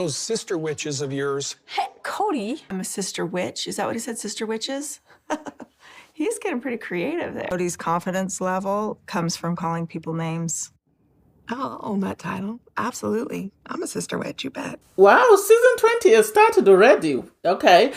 Those sister witches of yours. Hey, Cody. I'm a sister witch. Is that what he said, sister witches? He's getting pretty creative there. Cody's confidence level comes from calling people names. I'll own that title. Absolutely. I'm a sister witch, you bet. Wow, season 20 has started already. Okay.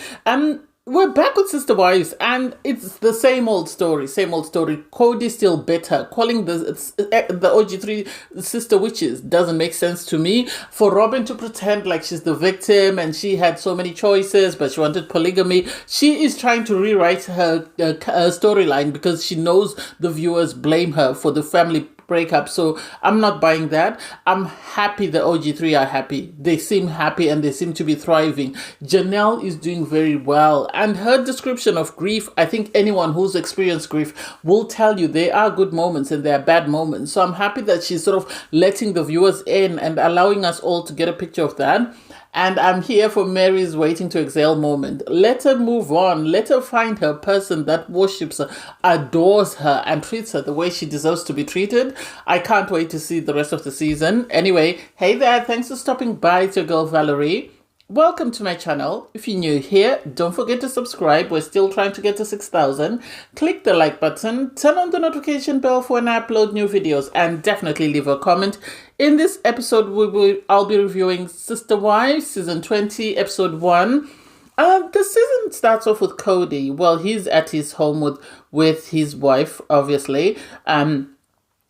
We're back with Sister Wives, and it's the same old story, Kody still bitter. Calling the OG3 sister witches doesn't make sense to me. For Robin to pretend like she's the victim and she had so many choices, but she wanted polygamy. She is trying to rewrite her storyline because she knows the viewers blame her for the family breakup. So I'm not buying that. I'm happy the OG3 are happy. They seem happy and they seem to be thriving. Janelle is doing very well, and her description of grief, I think anyone who's experienced grief will tell you there are good moments and there are bad moments. So I'm happy that she's sort of letting the viewers in and allowing us all to get a picture of that. And I'm here for Mary's waiting to exhale moment. Let her move on. Let her find her person that worships her, adores her, and treats her the way she deserves to be treated. I can't wait to see the rest of the season. Anyway, hey there. Thanks for stopping by. It's your girl, Valerie. Welcome to my channel. If you're new here, don't forget to subscribe. We're still trying to get to 6,000. Click the like button, turn on the notification bell for when I upload new videos, and definitely leave a comment. In this episode, I'll be reviewing Sister Wives, Season 20, Episode 1. The season starts off with Kody. Well, he's at his home with his wife, obviously.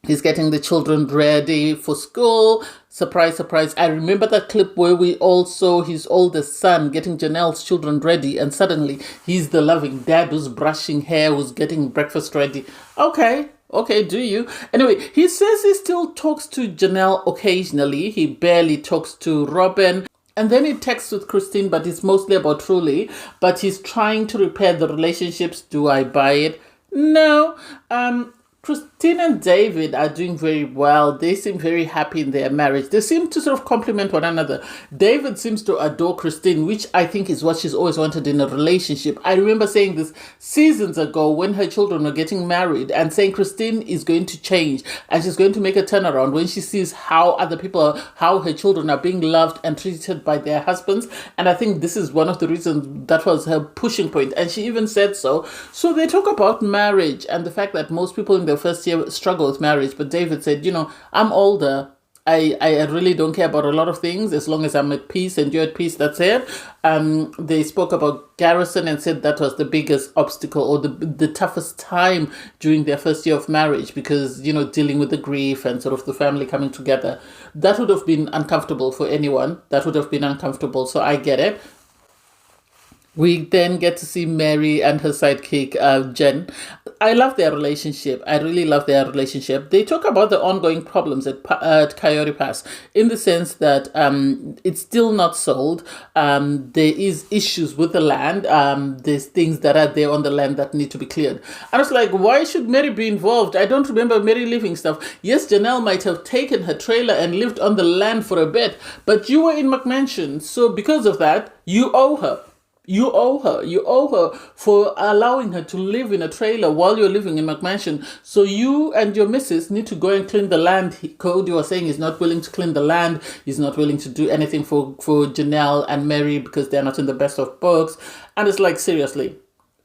He's getting the children ready for school. Surprise, surprise. I remember that clip where we all saw his oldest son getting Janelle's children ready, and suddenly he's the loving dad who's brushing hair, who's getting breakfast ready. Okay, do you? Anyway, he says he still talks to Janelle occasionally. He barely talks to Robin. And then he texts with Christine, but it's mostly about Truly. But he's trying to repair the relationships. Do I buy it? No. Christine and David are doing very well. They seem very happy in their marriage. They seem to sort of complement one another. David seems to adore Christine, which I think is what she's always wanted in a relationship. I remember saying this seasons ago when her children were getting married and saying Christine is going to change and she's going to make a turnaround when she sees how other people how her children are being loved and treated by their husbands. And I think this is one of the reasons that was her pushing point. And she even said so. So they talk about marriage and the fact that most people in their first year struggle with marriage, but David said, I'm older. I really don't care about a lot of things as long as I'm at peace and you're at peace, that's it. They spoke about Garrison and said that was the biggest obstacle or the toughest time during their first year of marriage because, dealing with the grief and sort of the family coming together. That would have been uncomfortable for anyone. That would have been uncomfortable, so I get it. We then get to see Mary and her sidekick, Jen. I love their relationship. I really love their relationship. They talk about the ongoing problems at Coyote Pass in the sense that it's still not sold. There is issues with the land. There's things that are there on the land that need to be cleared. I was like, why should Mary be involved? I don't remember Mary leaving stuff. Yes, Janelle might have taken her trailer and lived on the land for a bit, but you were in McMansion. So because of that, you owe her. You owe her for allowing her to live in a trailer while you're living in McMansion. So you and your missus need to go and clean the land. Cody was saying he's not willing to clean the land. He's not willing to do anything for Janelle and Mary because they're not in the best of books. And it's like, seriously,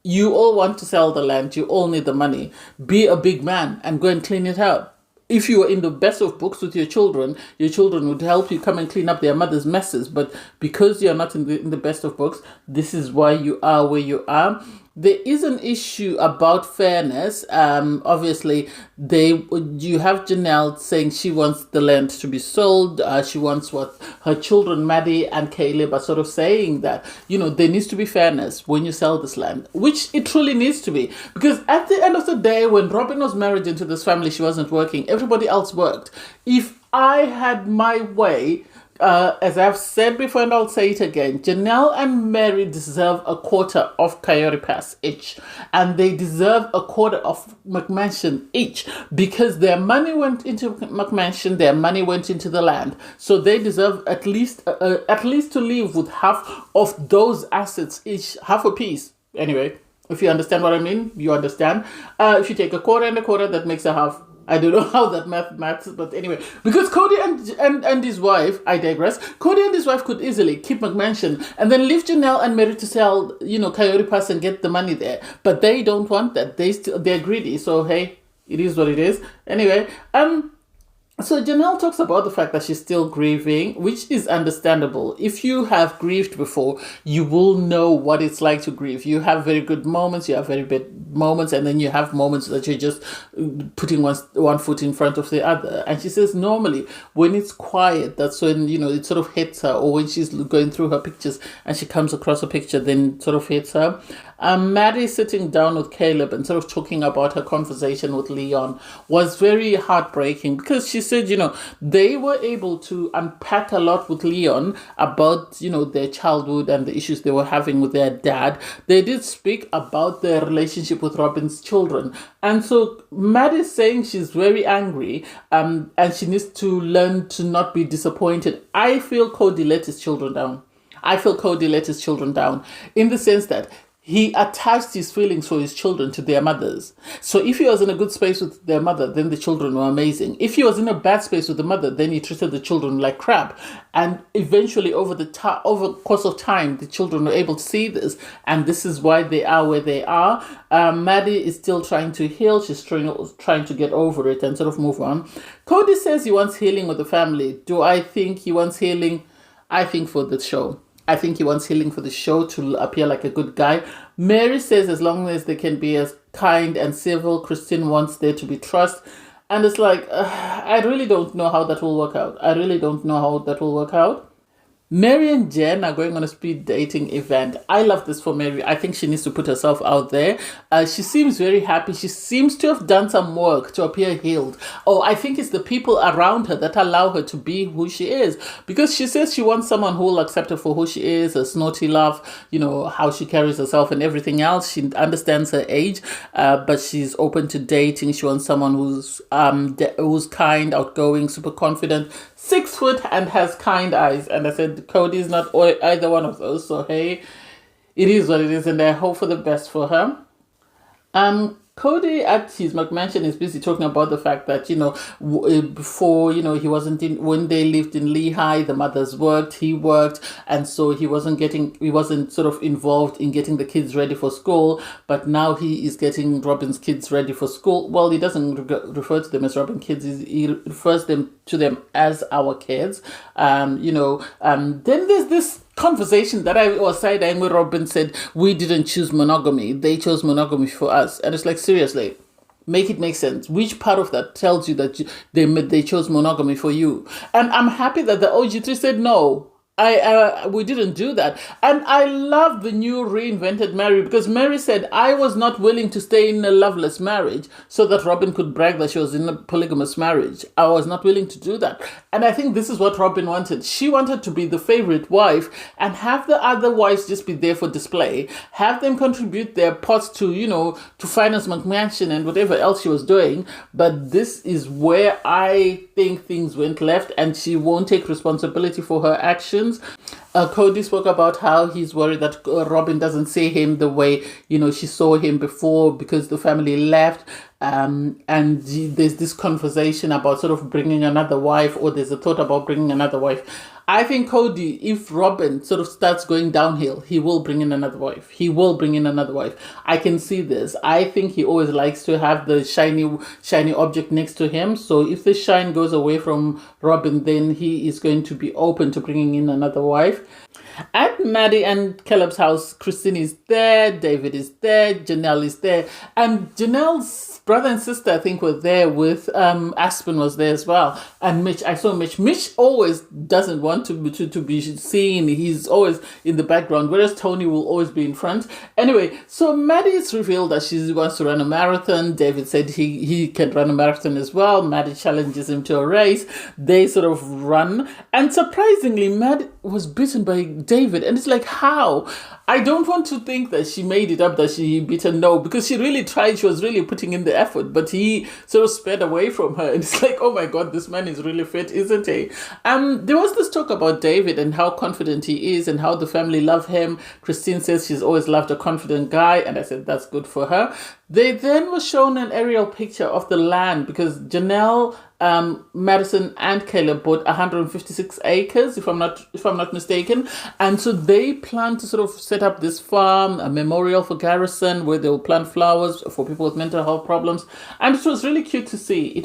you all want to sell the land. You all need the money. Be a big man and go and clean it up. If you were in the best of books with your children would help you come and clean up their mother's messes. But because you're not in the best of books, this is why you are where you are. There is an issue about fairness. Obviously, you have Janelle saying she wants the land to be sold. She wants what her children, Maddie and Caleb, are sort of saying that, there needs to be fairness when you sell this land, which it truly needs to be. Because at the end of the day, when Robin was married into this family, she wasn't working. Everybody else worked. If I had my way, as I've said before and I'll say it again, Janelle and Mary deserve a quarter of Coyote Pass each. And they deserve a quarter of McMansion each because their money went into McMansion, their money went into the land. So they deserve at least to leave with half of those assets each, half a piece. Anyway, if you understand what I mean, you understand. If you take a quarter and a quarter, that makes a half. I don't know how that math matters, but anyway, because Cody and his wife, I digress. Cody and his wife could easily keep McMansion and then leave Janelle and Mary to sell, Coyote Pass and get the money there. But they don't want that. They're greedy. So hey, it is what it is. Anyway, so Janelle talks about the fact that she's still grieving, which is understandable. If you have grieved before, you will know what it's like to grieve. You have very good moments, you have very bad moments, and then you have moments that you're just putting one foot in front of the other. And she says normally when it's quiet, that's when, it sort of hits her, or when she's going through her pictures and she comes across a picture, then it sort of hits her. Maddie sitting down with Caleb and sort of talking about her conversation with Leon was very heartbreaking, because she said, they were able to unpack a lot with Leon about, their childhood and the issues they were having with their dad. They did speak about their relationship with Robin's children. And so Maddie's saying she's very angry, and she needs to learn to not be disappointed. I feel Cody let his children down. In the sense that he attached his feelings for his children to their mothers. So if he was in a good space with their mother, then the children were amazing. If he was in a bad space with the mother, then he treated the children like crap. And eventually, over the course of time, the children were able to see this. And this is why they are where they are. Maddie is still trying to heal. She's trying to get over it and sort of move on. Cody says he wants healing with the family. Do I think he wants healing? I think for the show. I think he wants healing for the show to appear like a good guy. Mary says as long as they can be as kind and civil, Christine wants there to be trust. And it's like, I really don't know how that will work out. Mary and Jen are going on a speed dating event. I love this for Mary. I think she needs to put herself out there. She seems very happy. She seems to have done some work to appear healed. Oh, I think it's the people around her that allow her to be who she is. Because she says she wants someone who will accept her for who she is, her snotty laugh, how she carries herself and everything else. She understands her age, but she's open to dating. She wants someone who's kind, outgoing, super confident, 6 foot, and has kind eyes. And I said, Cody is not either one of those. So, hey, it is what it is. And I hope for the best for her. Cody at his McMansion is busy talking about the fact that, before, he wasn't when they lived in Lehigh, the mothers worked, he worked. And so he wasn't sort of involved in getting the kids ready for school. But now he is getting Robin's kids ready for school. Well, he doesn't refer to them as Robin kids. He refers to them as our kids. Then there's this conversation that I was side-eyeing where Robin said, we didn't choose monogamy. They chose monogamy for us. And it's like, seriously, make it make sense. Which part of that tells you that they chose monogamy for you? And I'm happy that the OG3 said no. We didn't do that. And I love the new reinvented Mary, because Mary said, I was not willing to stay in a loveless marriage so that Robin could brag that she was in a polygamous marriage. I was not willing to do that. And I think this is what Robin wanted. She wanted to be the favorite wife and have the other wives just be there for display, have them contribute their pots to, to finance McMansion and whatever else she was doing. But this is where I think things went left, and she won't take responsibility for her actions. Cody spoke about how he's worried that Robin doesn't see him the way, she saw him before, because the family left. And there's this conversation about sort of bringing another wife, or there's a thought about bringing another wife. I think Cody, if Robin sort of starts going downhill, he will bring in another wife. I can see this. I think he always likes to have the shiny object next to him. So if the shine goes away from Robin, then he is going to be open to bringing in another wife. At Maddie and Caleb's house, Christine is there, David is there, Janelle is there, and Janelle's brother and sister, I think, were there with Aspen was there as well, and Mitch. I saw Mitch. Mitch always doesn't want to be seen. He's always in the background, whereas Tony will always be in front. Anyway, so Maddie is revealed that she wants to run a marathon. David said he can run a marathon as well. Maddie challenges him to a race. They sort of run, and surprisingly, was beaten by David. And it's like, how? I don't want to think that she made it up that she beaten, no, because she really tried. She was really putting in the effort, but he sort of sped away from her. And it's like, oh my God, this man is really fit, isn't he? There was this talk about David and how confident he is and how the family love him. Christine says she's always loved a confident guy. And I said, that's good for her. They then were shown an aerial picture of the land because Janelle, Madison and Caleb bought 156 acres, if I'm not mistaken. And so they plan to sort of set up this farm, a memorial for Garrison, where they will plant flowers for people with mental health problems. And it was really cute to see.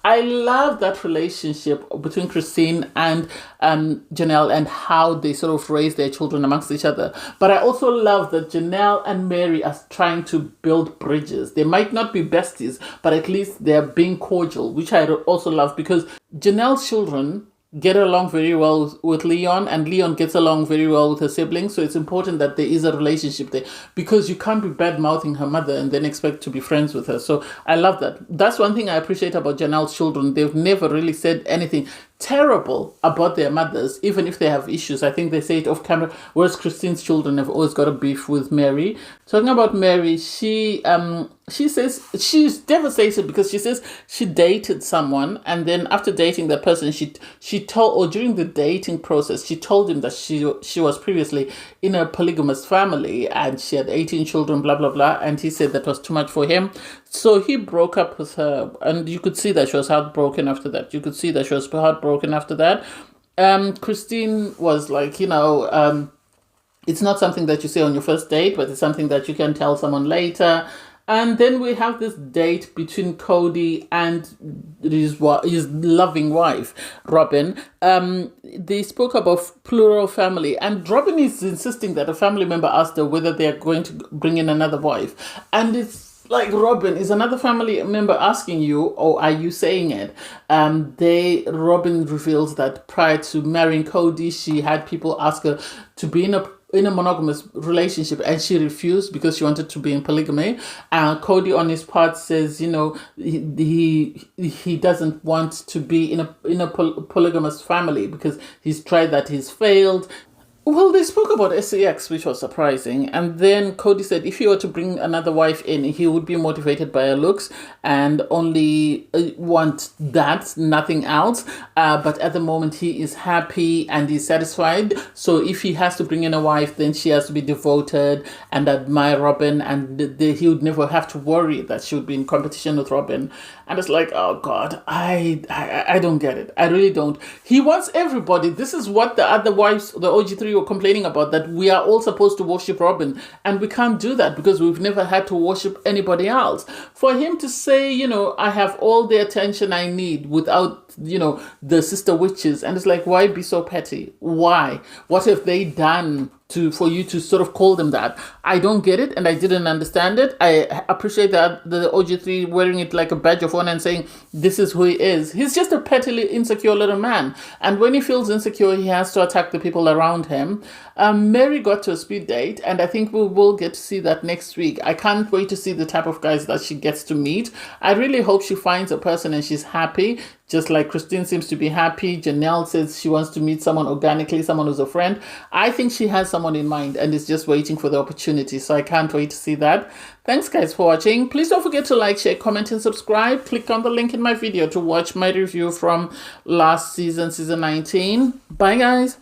I love that relationship between Christine and Janelle and how they sort of raise their children amongst each other. But I also love that Janelle and Mary are trying to build bridges. They might not be besties, but at least they're being cordial, which I also love because Janelle's children get along very well with Leon, and Leon gets along very well with her siblings. So it's important that there is a relationship there because you can't be bad-mouthing her mother and then expect to be friends with her. So I love that. That's one thing I appreciate about Janelle's children. They've never really said anything terrible about their mothers, even if they have issues. I think they say it off camera, whereas Christine's children have always got a beef with Mary. Talking about Mary, she says she's devastated because she says she dated someone, and then after dating that person, she told, or during the dating process, she told him that she was previously in a polygamous family and she had 18 children, blah, blah, blah. And he said that was too much for him. So he broke up with her, and you could see that she was heartbroken after that. Christine was like, it's not something that you say on your first date, but it's something that you can tell someone later. And then we have this date between Cody and his loving wife, Robin. They spoke about plural family, and Robin is insisting that a family member asked her whether they are going to bring in another wife. And it's like, Robin, is another family member asking you, or are you saying it? Robin reveals that prior to marrying Cody, she had people ask her to be in a monogamous relationship, and she refused because she wanted to be in polygamy. Cody, on his part, says, he doesn't want to be in a polygamous family because he's tried that, he's failed. Well, they spoke about sex, which was surprising. And then Cody said if he were to bring another wife in, he would be motivated by her looks and only want that, nothing else. But at the moment, he is happy and he's satisfied. So if he has to bring in a wife, then she has to be devoted and admire Robin. And he would never have to worry that she would be in competition with Robin. And it's like, oh God, I don't get it. I really don't. He wants everybody. This is what the other wives, the OG3 were complaining about, that we are all supposed to worship Robin. And we can't do that because we've never had to worship anybody else. For him to say, I have all the attention I need without, the sister witches. And it's like, why be so petty? Why? What have they done for you to sort of call them that? I don't get it, and I didn't understand it. I appreciate that the OG3 wearing it like a badge of honor and saying this is who he is. He's just a pettily insecure little man, and when he feels insecure, he has to attack the people around him. Mary got to a speed date, and I think we will get to see that next week. I can't wait to see the type of guys that she gets to meet. I really hope she finds a person and she's happy, just like Christine seems to be happy. Janelle says she wants to meet someone organically, someone who's a friend. I think she has someone in mind and is just waiting for the opportunity. So I can't wait to see that. Thanks guys for watching. Please don't forget to like, share, comment, and subscribe. Click on the link in my video to watch my review from last season, season 19. Bye guys.